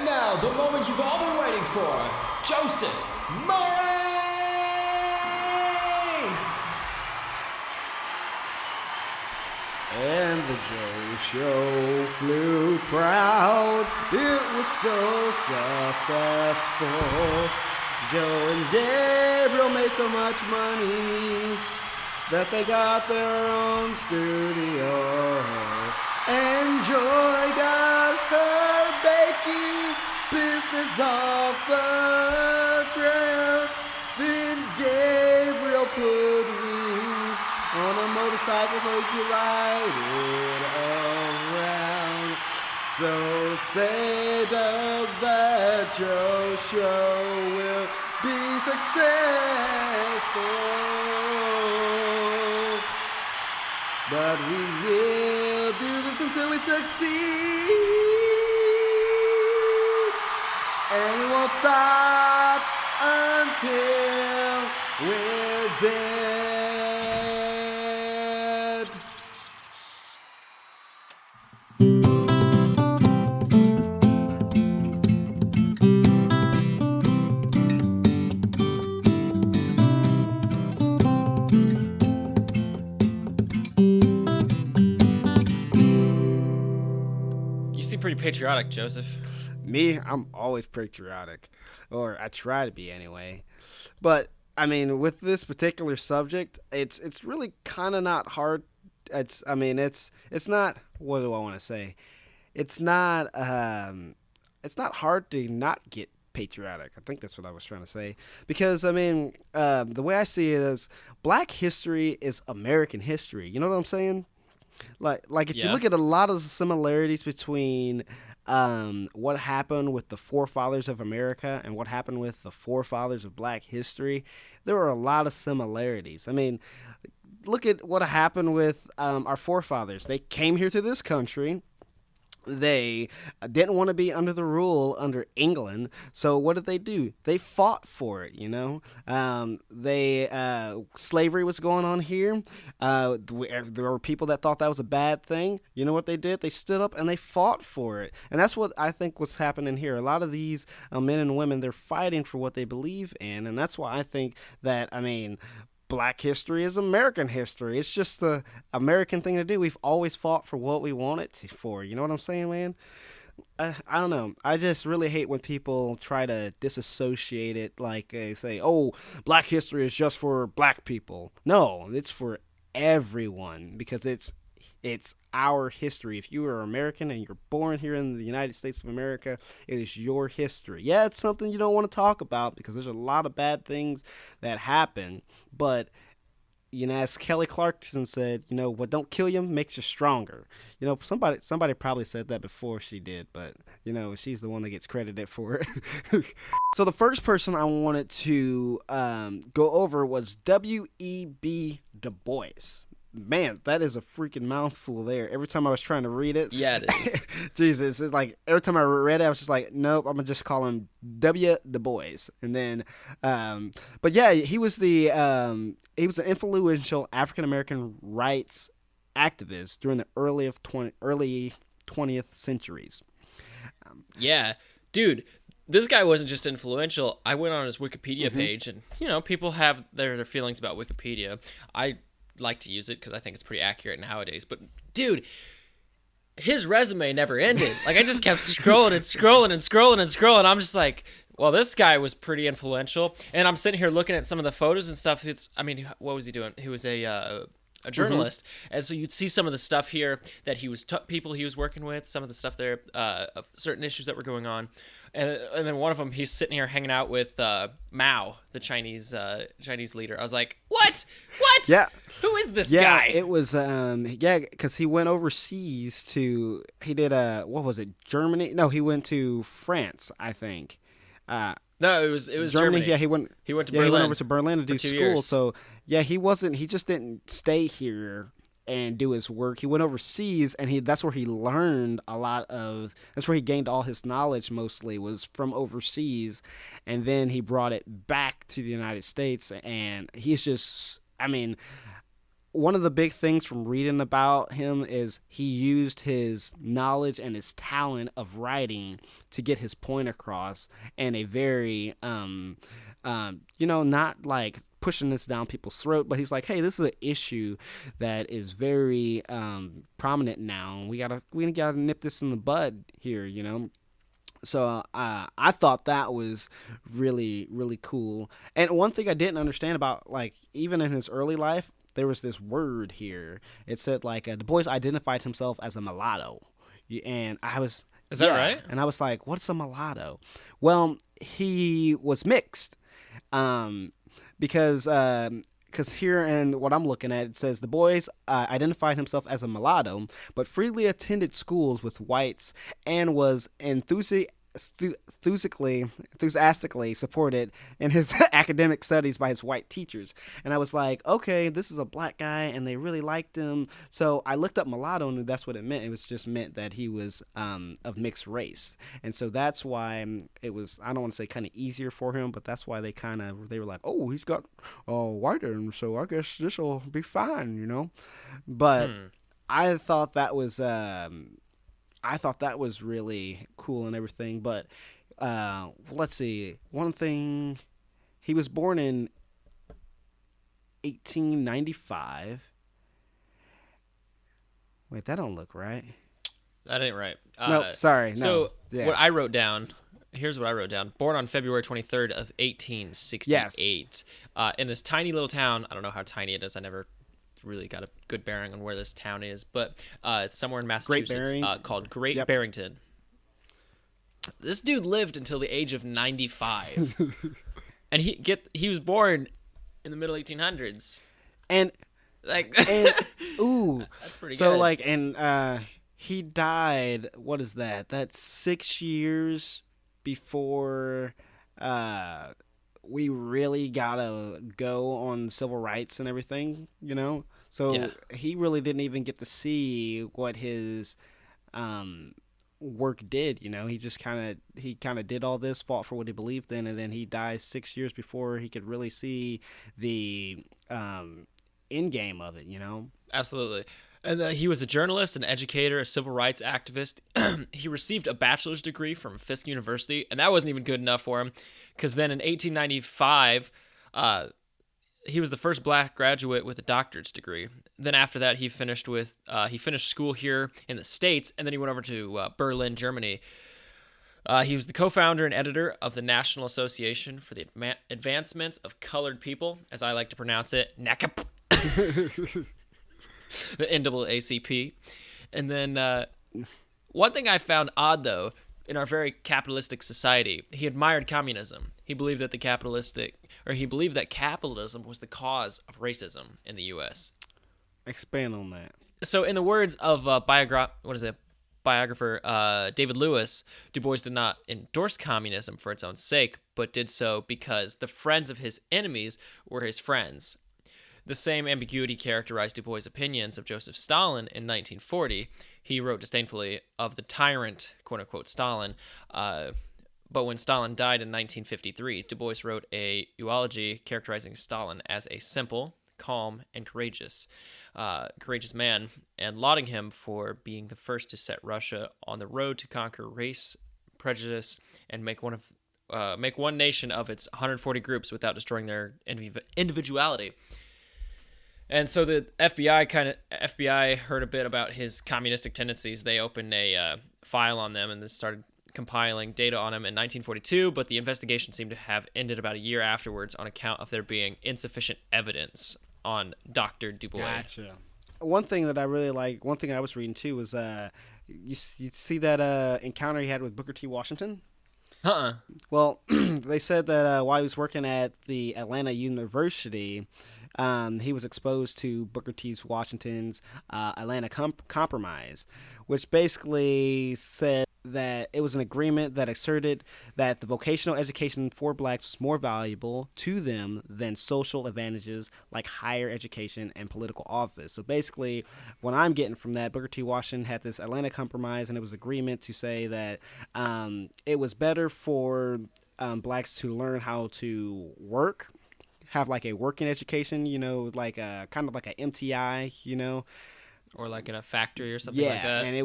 And now, the moment you've all been waiting for, Joseph Murray! And the Joe Show flew proud. It was so successful. Joe and Gabriel made so much money that they got their own studio. And Joy got her baking business off the ground. Then Gabriel put wings on a motorcycle so he could ride it around. So say does that Joe Show will be successful. But we will do this until we succeed. And we won't stop until we're dead. You seem pretty patriotic, Joseph. Me, I'm always patriotic, or I try to be anyway. But I mean, with this particular subject, it's really kind of not hard. It's not. What do I want to say? It's not hard to not get patriotic. I think that's what I was trying to say. Because I mean, the way I see it is, Black history is American history. You know what I'm saying? Like if you look at a lot of the similarities between what happened with the forefathers of America and what happened with the forefathers of Black history, there are a lot of similarities. I mean, look at what happened with our forefathers. They came here to this country. They didn't want to be under the rule under England, so what did they do? They fought for it, you know. Slavery was going on here. There were people that thought that was a bad thing. You know what they did? They stood up and they fought for it, and that's what I think was happening here. A lot of these men and women, they're fighting for what they believe in, and that's why I think that, I mean, Black history is American history. It's just the American thing to do. We've always fought for what we want it for. You know what I'm saying, man? I don't know. I just really hate when people try to disassociate it, like they say, oh, Black history is just for Black people. No, it's for everyone, because it's our history. If you are American and you're born here in the United States of America, it is your history. Yeah, it's something you don't want to talk about because there's a lot of bad things that happen. But, you know, as Kelly Clarkson said, you know, what don't kill you makes you stronger. You know, somebody probably said that before she did, but, you know, she's the one that gets credited for it. So the first person I wanted to go over was W.E.B. Du Bois. Man, that is a freaking mouthful there. Every time I was trying to read it. Yeah, it is. Jesus, it's like every time I read it, I was just like, nope, I'm going to just call him W. Du Bois. And then, but yeah, he was an influential African-American rights activist during the early 20th centuries. Yeah, dude. This guy wasn't just influential. I went on his Wikipedia page, and, you know, people have their feelings about Wikipedia. I like to use it because I think it's pretty accurate nowadays. But, dude, his resume never ended. Like, I just kept scrolling and scrolling and scrolling and scrolling. I'm just like, well, this guy was pretty influential. And I'm sitting here looking at some of the photos and stuff. What was he doing? He was a journalist, and so you'd see some of the stuff here that he was people he was working with, some of the stuff there, of certain issues that were going on, and then one of them, he's sitting here hanging out with Mao, the Chinese leader. I was like, what? Yeah, who is this guy? Yeah, it was because he went overseas he did what was it, Germany? No, he went to France, I think. No, it was Germany. Yeah, he went to Berlin. He went over to Berlin to do school. Years. So yeah, he just didn't stay here and do his work. He went overseas, and that's where he learned that's where he gained all his knowledge, mostly was from overseas, and then he brought it back to the United States, and he's just, I mean, one of the big things from reading about him is he used his knowledge and his talent of writing to get his point across in a very, not like pushing this down people's throat, but he's like, hey, this is an issue that is very prominent now. We gotta nip this in the bud here, So I thought that was really, really cool. And one thing I didn't understand about, like, even in his early life, there was this word here. It said, like, Du Bois identified himself as a mulatto. And I was... Is that right? And I was like, what's a mulatto? Well, he was mixed. Because here in what I'm looking at, it says Du Bois identified himself as a mulatto, but freely attended schools with whites and was enthusiastically supported in his academic studies by his white teachers. And I was like, okay, this is a black guy, and they really liked him. So I looked up mulatto, and that's what it meant. It was just meant that he was of mixed race. And so that's why it was, I don't want to say kind of easier for him, but that's why they were like, oh, he's got white in him, so I guess this will be fine, But I thought that was... I thought that was really cool and everything, but let's see. One thing, he was born in 1895. Wait, that don't look right. That ain't right. No, sorry. So yeah. what I wrote down, here's what I wrote down. Born on February 23rd of 1868. Yes. In this tiny little town. I don't know how tiny it is. I never really got a good bearing on where this town is, but it's somewhere in Massachusetts called Great Barrington. This dude lived until the age of 95. And he was born in the middle 1800s. And ooh, that's pretty so good. He died, what is that? That's 6 years before we really gotta go on civil rights and everything, So he really didn't even get to see what his work did, He just kind of did all this, fought for what he believed in, and then he dies 6 years before he could really see the end game of it, Absolutely. And he was a journalist, an educator, a civil rights activist. He received a bachelor's degree from Fisk University, and that wasn't even good enough for him, because then in 1895, he was the first black graduate with a doctorate degree. Then after that, he finished school here in the States, and then he went over to Berlin, Germany. He was the co-founder and editor of the National Association for the Advancements of Colored People, as I like to pronounce it, NACAP. The NAACP. And then one thing I found odd, though, in our very capitalistic society, he admired communism. He believed that capitalism was the cause of racism in the U.S. Expand on that. So, in the words of biographer David Lewis, Du Bois did not endorse communism for its own sake, but did so because the friends of his enemies were his friends. The same ambiguity characterized Du Bois' opinions of Joseph Stalin in 1940. He wrote disdainfully of the tyrant, quote-unquote, Stalin, but when Stalin died in 1953, Du Bois wrote a eulogy characterizing Stalin as a simple, calm, and courageous man, and lauding him for being the first to set Russia on the road to conquer race, prejudice, and make one nation of its 140 groups without destroying their individuality. And so the FBI heard a bit about his communistic tendencies. They opened a file on them and then started compiling data on him in 1942, but the investigation seemed to have ended about a year afterwards on account of there being insufficient evidence on Dr. Du Bois. Gotcha. One thing that I really like, one thing I was reading too, was you see that encounter he had with Booker T. Washington? Well, they said that while he was working at the Atlanta University, he was exposed to Booker T. Washington's Atlanta Compromise, which basically said that it was an agreement that asserted that the vocational education for blacks was more valuable to them than social advantages like higher education and political office. So basically, what I'm getting from that, Booker T. Washington had this Atlanta Compromise, and it was agreement to say that it was better for blacks to learn how to work, have like a working education, like kind of like a MTI, Or like in a factory or something like that. And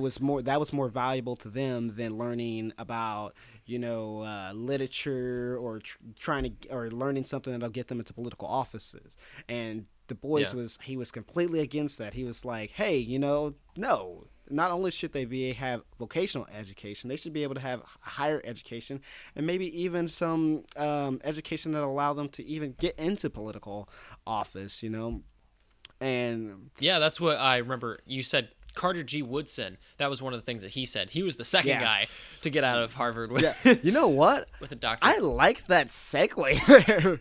that was more valuable to them than learning about literature or or learning something that'll get them into political offices. And Du Bois he was completely against that. He was like, hey, no, not only should they have vocational education, they should be able to have higher education and maybe even some education that allow them to even get into political office, And yeah, that's what I remember. You said Carter G. Woodson. That was one of the things that he said. He was the second guy to get out of Harvard with. Yeah. You know what? With a doctorate. I like that segue there.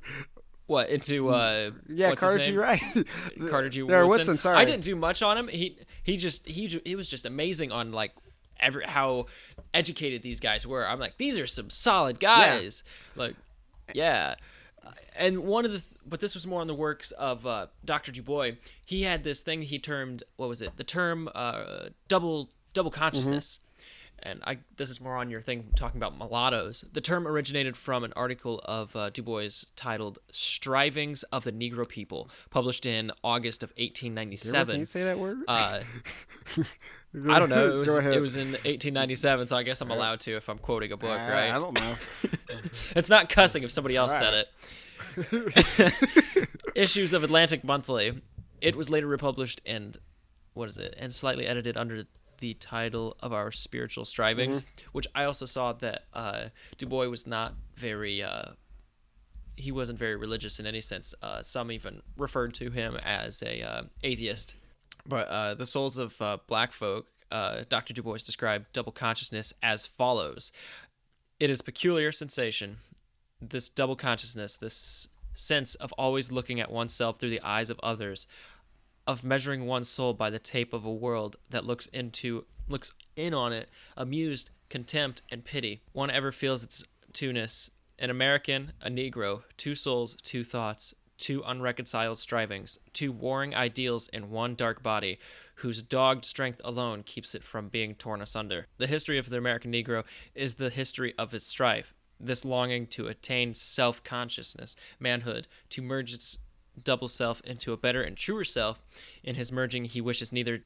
What, into what's Carter his G. name? Right. Carter G. Woodson. Sorry, I didn't do much on him. He was just amazing on like how educated these guys were. I'm like, these are some solid guys. Yeah. Like, yeah. And but this was more on the works of Dr. Du Bois. He had this thing he termed, what was it? The term double consciousness. And this is more on your thing talking about mulattoes. The term originated from an article of Du Bois titled "Strivings of the Negro People," published in August of 1897. Can you say that word? I don't know. It was in 1897, so I guess I'm allowed to if I'm quoting a book, right? I don't know. It's not cussing if somebody else said it. Issues of Atlantic Monthly. It was later republished and slightly edited under the title of Our Spiritual Strivings, which I also saw that Du Bois was not very he wasn't very religious in any sense. Some even referred to him as a atheist. But the souls of black folk, Dr. Du Bois described double consciousness as follows. It is peculiar sensation, this double consciousness, this sense of always looking at oneself through the eyes of others, of measuring one's soul by the tape of a world that looks in on it, amused, contempt, and pity. One ever feels its two-ness. An American, a Negro, two souls, two thoughts, two unreconciled strivings, two warring ideals in one dark body, whose dogged strength alone keeps it from being torn asunder. The history of the American Negro is the history of its strife, this longing to attain self-consciousness, manhood, to merge its double self into a better and truer self. In his merging, he wishes neither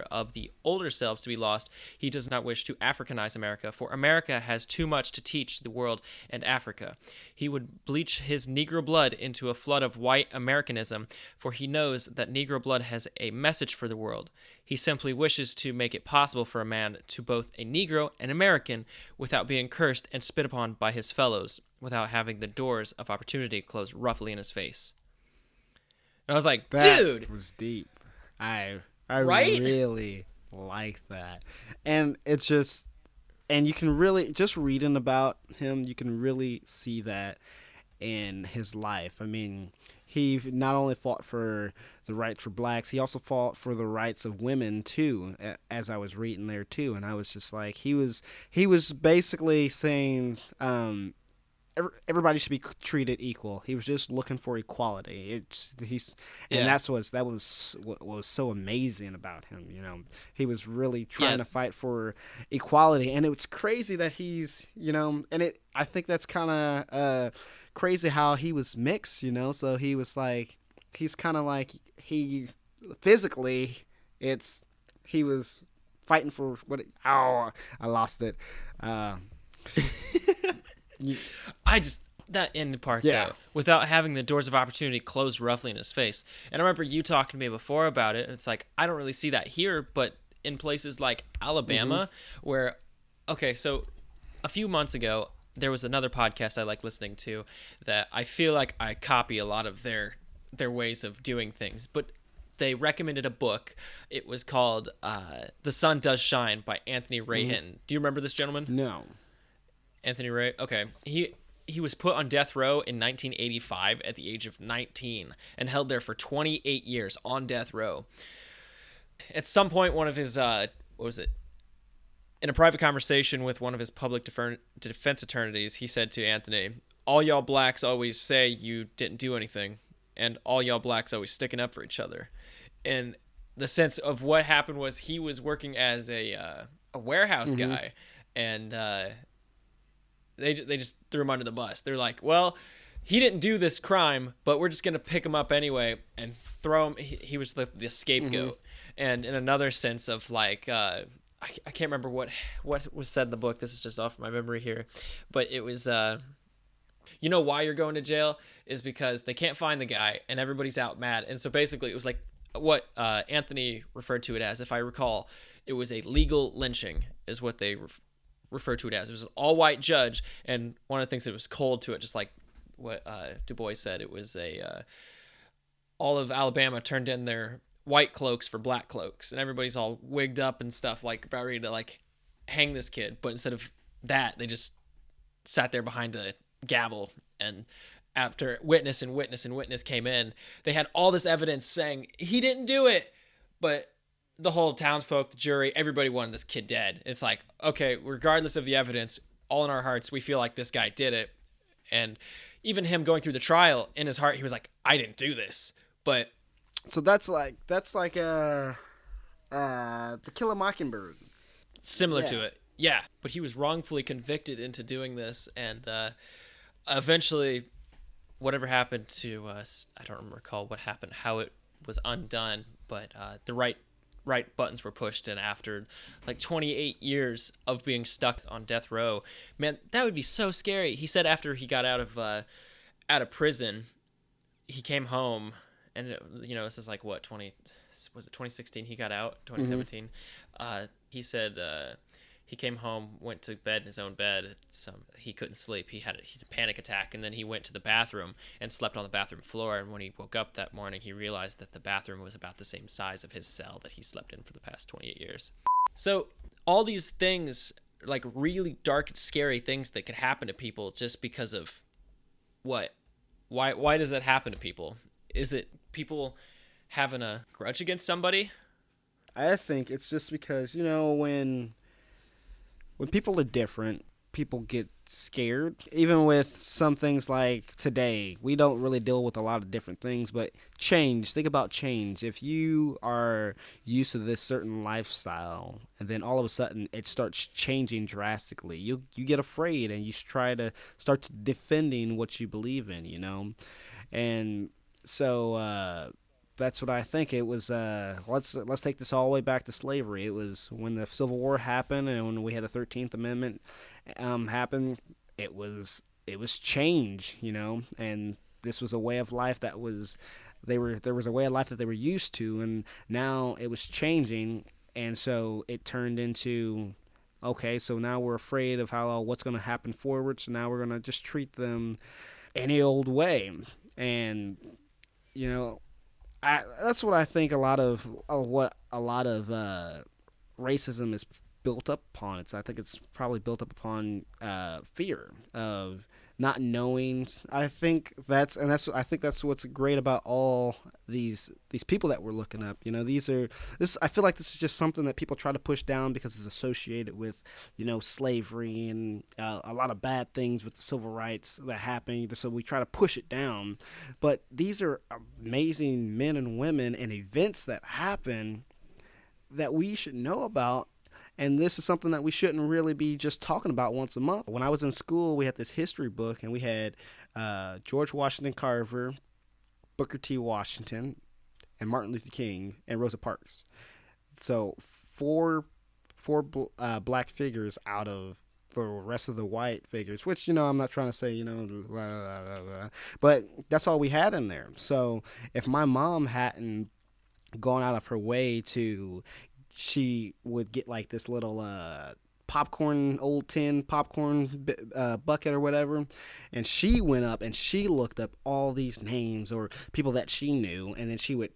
of the older selves to be lost. He does not wish to Africanize America, for America has too much to teach the world and Africa. He would bleach his Negro blood into a flood of white Americanism, for he knows that Negro blood has a message for the world. He simply wishes to make it possible for a man to both a Negro and American without being cursed and spit upon by his fellows, without having the doors of opportunity closed roughly in his face. And I was like, dude! That was deep. I right? really like that. And it's just, and you can really, just reading about him, you can really see that in his life. I mean, he not only fought for the rights for blacks, he also fought for the rights of women too, as I was reading there too. And I was just like, he was basically saying, everybody should be treated equal. He was just looking for equality. That was what was so amazing about him. He was really trying to fight for equality, and it's crazy that he's I think that's kind of crazy how he was mixed. So he was like, he's kind of like he physically, he was fighting for I lost it. That end part though, without having the doors of opportunity closed roughly in his face. And I remember you talking to me before about it. It's like, I don't really see that here, but in places like Alabama, where, so a few months ago, there was another podcast I like listening to that I feel like I copy a lot of their ways of doing things, but they recommended a book. It was called The Sun Does Shine by Anthony Rahin. Do you remember this gentleman? No. Anthony Ray. Okay. He was put on death row in 1985 at the age of 19 and held there for 28 years on death row. At some point, one of his, in a private conversation with one of his public defense attorneys, he said to Anthony, "All y'all blacks always say you didn't do anything, and all y'all blacks always sticking up for each other." And the sense of what happened was he was working as a warehouse guy, and they just threw him under the bus. They're like, well, he didn't do this crime, but we're just going to pick him up anyway and throw him. He was the scapegoat. And in another sense of like, I can't remember what was said in the book. This is just off my memory here. But it was, you know why you're going to jail is because they can't find the guy and everybody's out mad. And so basically it was like what Anthony referred to it as, if I recall, it was a legal lynching is what they referred to it as. It was an all-white judge, and one of the things that was cold to it, just like what Du Bois said, it was all of Alabama turned in their white cloaks for black cloaks, and everybody's all wigged up and stuff, like about ready to like hang this kid. But instead of that, they just sat there behind a gavel, and after witness came in, they had all this evidence saying he didn't do it, but the whole townsfolk, the jury, everybody wanted this kid dead. It's like, okay, regardless of the evidence, all in our hearts, we feel like this guy did it. And even him going through the trial, in his heart, he was like, I didn't do this. But so that's like The Kill a Mockingbird. Similar to it. Yeah. But he was wrongfully convicted into doing this, and eventually whatever happened to us, I don't recall what happened, how it was undone, but the right buttons were pushed, and after like 28 years of being stuck on death row, man, that would be so scary. He said after he got out of prison, he came home, and this is like what, 2016 he got out, 2017. He said he came home, went to bed in his own bed. He couldn't sleep. He had a panic attack, and then he went to the bathroom and slept on the bathroom floor. And when he woke up that morning, he realized that the bathroom was about the same size of his cell that he slept in for the past 28 years. So all these things, like really dark and scary things that could happen to people just because of what? Why does that happen to people? Is it people having a grudge against somebody? I think it's just because, when people are different, people get scared. Even with some things like today, we don't really deal with a lot of different things, but change. Think about change. If you are used to this certain lifestyle, and then all of a sudden it starts changing drastically, you get afraid, and you try to start defending what you believe in, And so that's what I think. It was, let's take this all the way back to slavery. It was when the Civil War happened, and when we had the 13th Amendment happen. It was change, and this was a way of life there was a way of life that they were used to, and now it was changing, and so it turned into, okay, so now we're afraid of what's going to happen forward, so now we're going to just treat them any old way. And that's what I think a lot of racism is built up upon. I think it's probably built up upon fear of not knowing. I think that's what's great about all these people that we're looking up. I feel like this is just something that people try to push down because it's associated with slavery and a lot of bad things with the civil rights that happened. So we try to push it down, but these are amazing men and women and events that happen that we should know about. And this is something that we shouldn't really be just talking about once a month. When I was in school, we had this history book, and we had George Washington Carver, Booker T. Washington, and Martin Luther King, and Rosa Parks. So four black figures out of the rest of the white figures, which, I'm not trying to say, blah, blah, blah, but that's all we had in there. So if my mom hadn't gone out of her way she would get like this little old tin popcorn bucket or whatever, and she went up and she looked up all these names or people that she knew, and then she would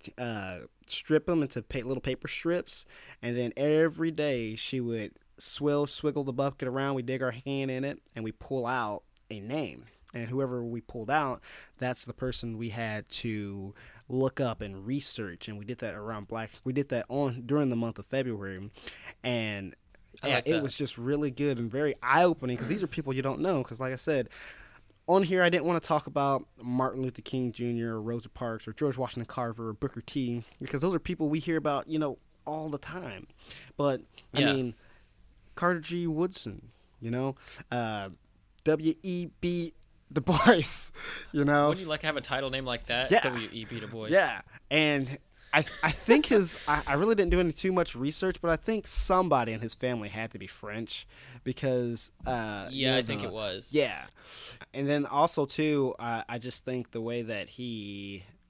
strip them into little paper strips, and then every day she would swiggle the bucket around, we dig our hand in it, and we pull out a name. And whoever we pulled out, that's the person we had to look up and research. And we did that during the month of February. And it was just really good and very eye-opening, because these are people you don't know. Because like I said, on here I didn't want to talk about Martin Luther King Jr. or Rosa Parks or George Washington Carver or Booker T, because those are people we hear about, all the time. But, I mean, Carter G. Woodson, W.E.B. Du Bois, you know. Wouldn't you like to have a title name like that? Yeah. W.E.B. Du Bois. Yeah, and I think I really didn't do any too much research, but I think somebody in his family had to be French because I think it was. Yeah, and then also too, I just think the way that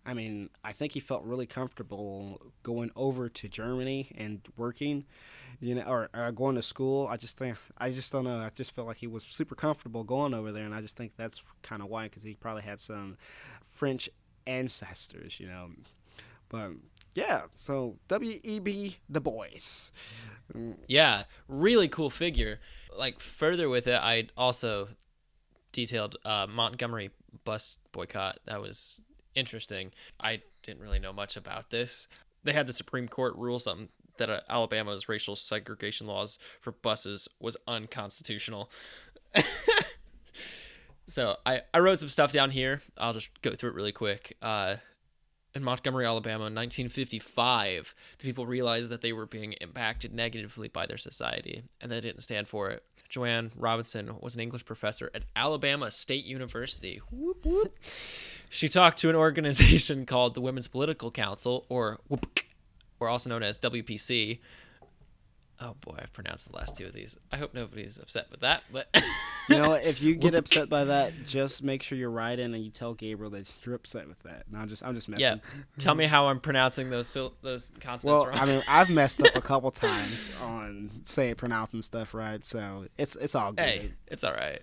I think he felt really comfortable going over to Germany and working, or going to school. I just don't know. I just felt like he was super comfortable going over there, and I just think that's kind of why, because he probably had some French ancestors, But yeah, so W.E.B. Du Bois. Yeah, really cool figure. Like, further with it, I also detailed Montgomery bus boycott. That was interesting. I didn't really know much about this. They had the Supreme Court rule something that Alabama's racial segregation laws for buses was unconstitutional. So I wrote some stuff down here. I'll just go through it really quick. In Montgomery, Alabama, in 1955, the people realized that they were being impacted negatively by their society, and they didn't stand for it. Joanne Robinson was an English professor at Alabama State University. Whoop, whoop. She talked to an organization called the Women's Political Council, or WPC, or also known as WPC. Oh boy, I've pronounced the last two of these. I hope nobody's upset with that, but If you get upset by that, just make sure you write in and you tell Gabriel that you're upset with that. No, I'm just messing. Yeah, tell me how I'm pronouncing those consonants well, wrong. I mean, I've messed up a couple times on pronouncing stuff right, so it's all good. Hey, it's all right.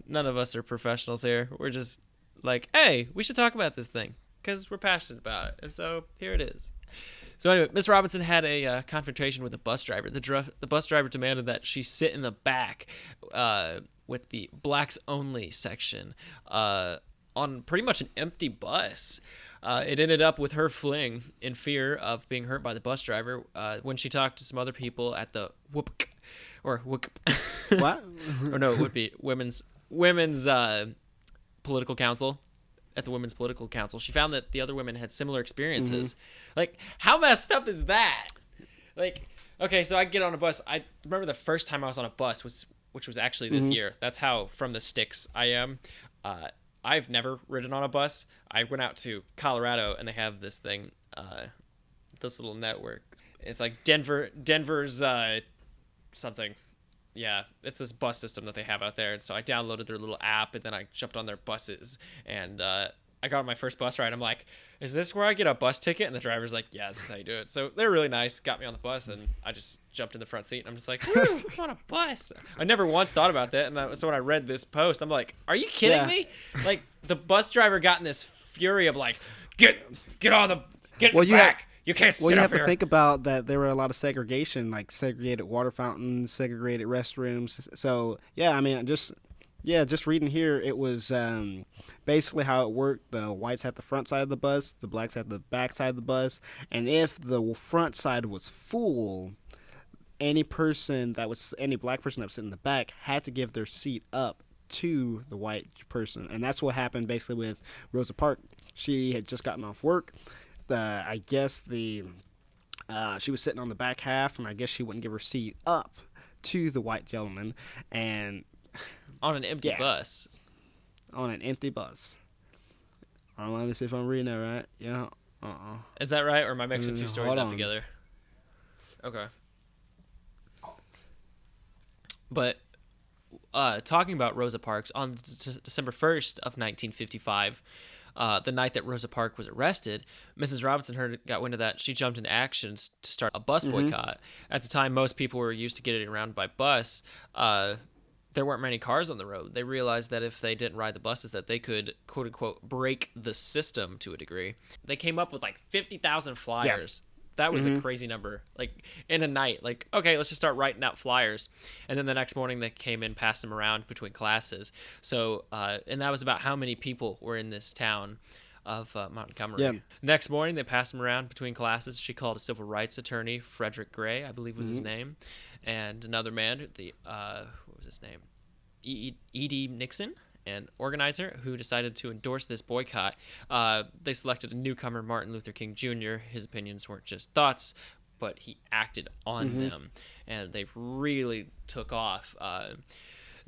None of us are professionals here. We're just like, hey, we should talk about this thing because we're passionate about it, and so here it is. So anyway, Miss Robinson had a confrontation with the bus driver. The bus driver demanded that she sit in the back with the blacks only section on pretty much an empty bus. It ended up with her fleeing in fear of being hurt by the bus driver when she talked to some other people at the WPC, or WPC. What? Or no, it would be women's political council. At the Women's Political Council, she found that the other women had similar experiences. Like, how messed up is that? Like, okay, so I get on a bus. I remember the first time I was on a bus, which was actually this year. That's how from the sticks I am. I've never ridden on a bus. I went out to Colorado, and they have this thing, this little network. It's like Denver's something. Yeah, it's this bus system that they have out there. And so I downloaded their little app, and then I jumped on their buses. And I got on my first bus ride. I'm like, is this where I get a bus ticket? And the driver's like, yeah, this is how you do it. So they're really nice. Got me on the bus, and I just jumped in the front seat. And I'm just like, woo, I'm on a bus. I never once thought about that. And so when I read this post, I'm like, are you kidding me? Like, the bus driver got in this fury of like, get back. You can't sit Well, you up have here. to think about that there were a lot of segregation, like segregated water fountains, segregated restrooms. So, yeah, I mean, just reading here, it was basically how it worked. The whites had the front side of the bus, the blacks had the back side of the bus, and if the front side was full, any black person that was sitting in the back had to give their seat up to the white person. And that's what happened basically with Rosa Parks. She had just gotten off work. I guess she was sitting on the back half, and I guess she wouldn't give her seat up to the white gentleman, On an empty bus. On an empty bus. Let me see if I'm reading that right. Yeah. Is that right, or am I mixing two stories hold up on. together? Okay. But talking about Rosa Parks, on December 1st of 1955, the night that Rosa Parks was arrested, Mrs. Robinson got wind of that. She jumped into action to start a bus boycott. At the time, most people were used to getting around by bus. There weren't many cars on the road. They realized that if they didn't ride the buses, that they could, quote unquote, break the system to a degree. They came up with like 50,000 flyers. Yeah. That was a crazy number. Like, in a night, like, okay, let's just start writing out flyers. And then the next morning they came in, passed them around between classes. So, and that was about how many people were in this town of Montgomery. Yeah. Next morning they passed them around between classes. She called a civil rights attorney, Frederick Gray, I believe was his name, and another man, what was his name? E.D. Nixon, an organizer who decided to endorse this boycott. They selected a newcomer, Martin Luther King Jr. His opinions weren't just thoughts, but he acted on them, and they really took off.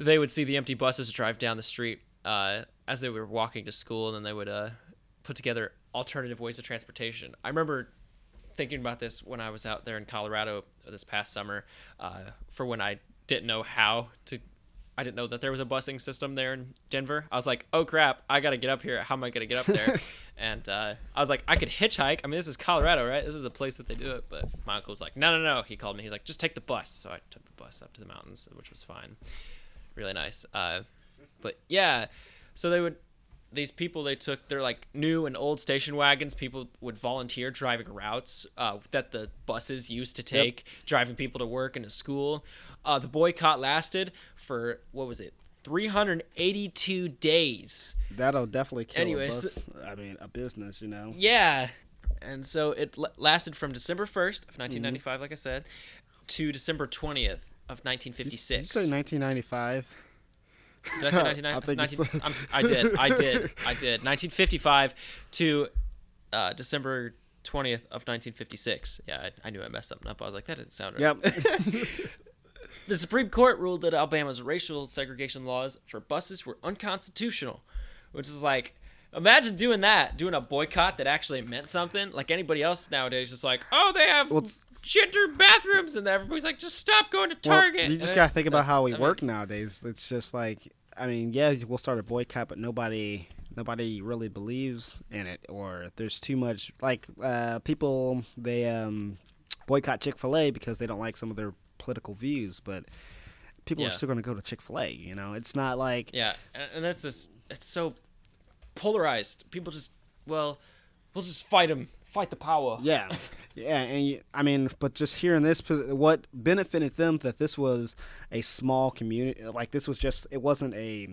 they would see the empty buses drive down the street as they were walking to school, and then they would put together alternative ways of transportation. I remember thinking about this when I was out there in Colorado this past summer, for when I didn't know I didn't know that there was a busing system there in Denver. I was like, oh crap, I gotta get up here. How am I gonna get up there? And I was like, I could hitchhike. I mean, this is Colorado, right? This is a place that they do it. But my uncle was like, no. He called me. He's like, just take the bus. So I took the bus up to the mountains, which was fine. Really nice. But yeah, so these people, they're like new and old station wagons. People would volunteer driving routes that the buses used to take, driving people to work and to school. The boycott lasted for, 382 days. That'll definitely kill Anyways, a business, you know. Yeah. And so it lasted from December 1st of 1995, like I said, to December 20th of 1956. Did you say 1995? Did I say 1995? I did. 1955 to December 20th of 1956. Yeah, I knew I messed something up. I was like, that didn't sound right. Yep. The Supreme Court ruled that Alabama's racial segregation laws for buses were unconstitutional, which is like, imagine doing a boycott that actually meant something. Like anybody else nowadays, just like, oh, they have gender bathrooms, and everybody's like, just stop going to Target. You just gotta think about how we work nowadays. It's just like, yeah, we'll start a boycott, but nobody really believes in it, or there's too much. Like people, they boycott Chick-fil-A because they don't like some of their political views, but people are still going to go to Chick-fil-A. You know, it's not like and that's this. It's so polarized. People just we'll just fight them. Fight the power. Yeah, and but just hearing this, what benefited them, that this was a small community. Like this was just, it wasn't a,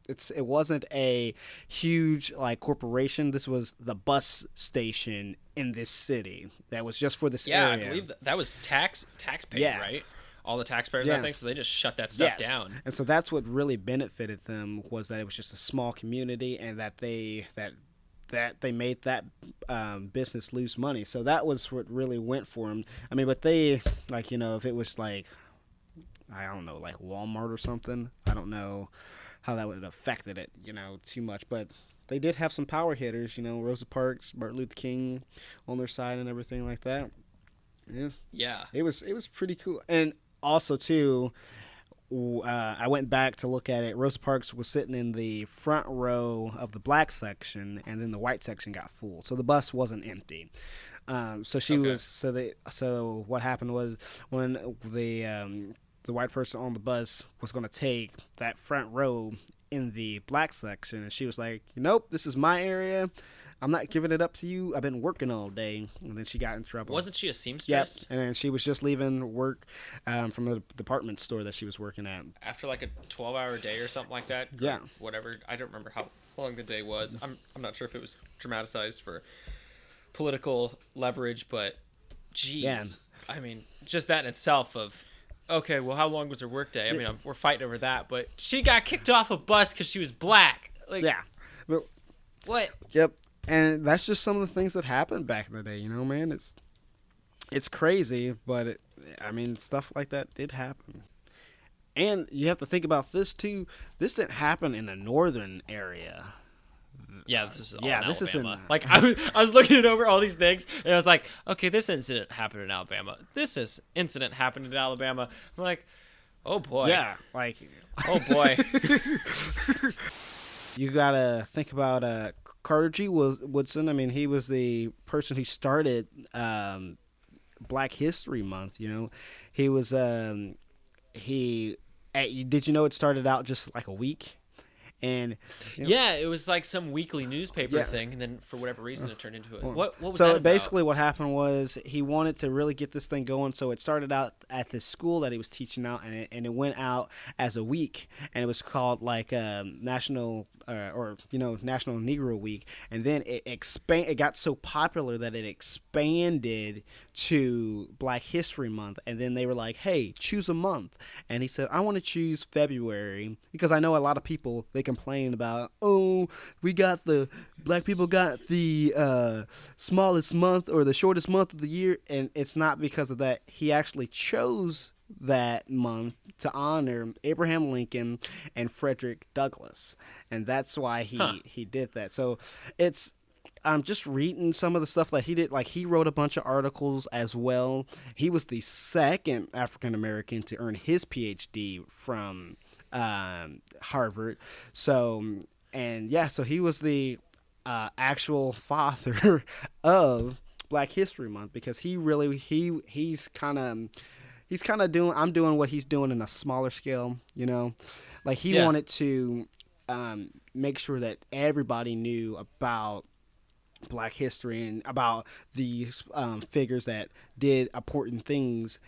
it wasn't a huge like corporation. This was the bus station in this city that was just for this area. Yeah, I believe that was taxpayer, right? All the taxpayers, I think, so they just shut that stuff down. And so that's what really benefited them, was that it was just a small community, and that they made that business lose money. So that was what really went for them. I mean, but they, like, you know, if it was like, I don't know, like Walmart or something, I don't know how that would have affected it, you know, too much. But they did have some power hitters, you know, Rosa Parks, Martin Luther King on their side and everything like that. Yeah. It was pretty cool. And also, too, I went back to look at it. Rosa Parks was sitting in the front row of the black section, and then the white section got full, so the bus wasn't empty. So she was. So what happened was, when the white person on the bus was going to take that front row in the black section, and she was like, "Nope, this is my area. I'm not giving it up to you. I've been working all day." And then she got in trouble. Wasn't she a seamstress? Yep. And then she was just leaving work from the department store that she was working at. After like a 12-hour day or something like that? Yeah. Whatever. I don't remember how long the day was. I'm not sure if it was dramatized for political leverage, but geez. Yeah. I mean, just that in itself of, okay, well, how long was her work day? I mean, we're fighting over that, but she got kicked off a bus because she was black. Like, yeah. But, what? Yep. And that's just some of the things that happened back in the day, you know, man. It's crazy, but stuff like that did happen. And you have to think about this too. This didn't happen in the northern area. Yeah, this is all in Alabama. This is in, like I was looking over all these things, and I was like, okay, this incident happened in Alabama. This incident happened in Alabama. I'm like, oh boy. Yeah, like, oh boy. You gotta think about Carter G. Woodson. I mean, he was the person who started Black History Month. You know, he was did you know it started out just like a week? And yeah, it was like some weekly newspaper thing, and then for whatever reason it turned into it. What was that so about? Basically what happened was he wanted to really get this thing going, so it started out at this school that he was teaching out, and it went out as a week, and it was called like National Negro Week, and then it got so popular that it expanded to Black History Month, and then they were like, hey, choose a month, and he said, I want to choose February, because I know a lot of people, they complain about, oh, black people got the smallest month or the shortest month of the year, and it's not because of that. He actually chose that month to honor Abraham Lincoln and Frederick Douglass, and that's why he did that. So it's I'm just reading some of the stuff that he did. Like, he wrote a bunch of articles as well. He was the second African American to earn his PhD from Harvard. So, and yeah, so he was the actual father of Black History Month, because he really he's kind of doing I'm doing what he's doing in a smaller scale, you know, like he wanted to make sure that everybody knew about Black history and about these figures that did important things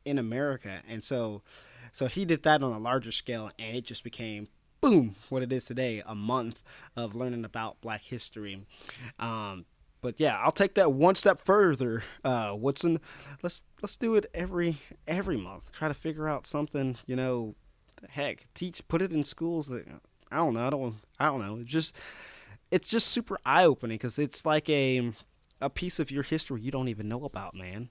in America. And so he did that on a larger scale, and it just became, boom, what it is today, a month of learning about Black history. But yeah, I'll take that one step further, Woodson. Let's do it every month. Try to figure out something, you know, heck, put it in schools. I don't know. It's just super eye-opening, because it's like a piece of your history you don't even know about, man.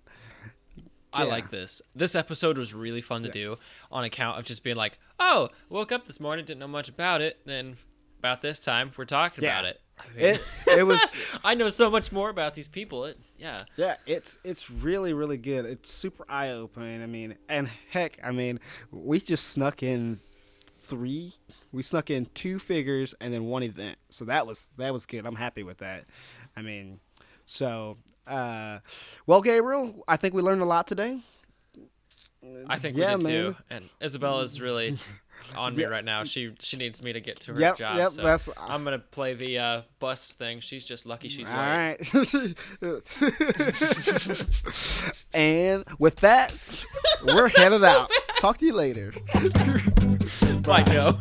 I like this. This episode was really fun to do on account of just being like, oh, woke up this morning, didn't know much about it, then about this time we're talking about it. I mean, it was. I know so much more about these people. Yeah, it's really, really good. It's super eye-opening. I mean, and heck, I mean, we just snuck in 2 figures and then 1 event, so that was good. I'm happy with that. I mean, so well, Gabriel, I think we learned a lot today. I think we did too. And Isabella's really on me right now. She needs me to get to her job. So I'm gonna play the bus thing. She's just lucky she's white. All right. And with that, we're headed out. Talk to you later. Bye, Joe.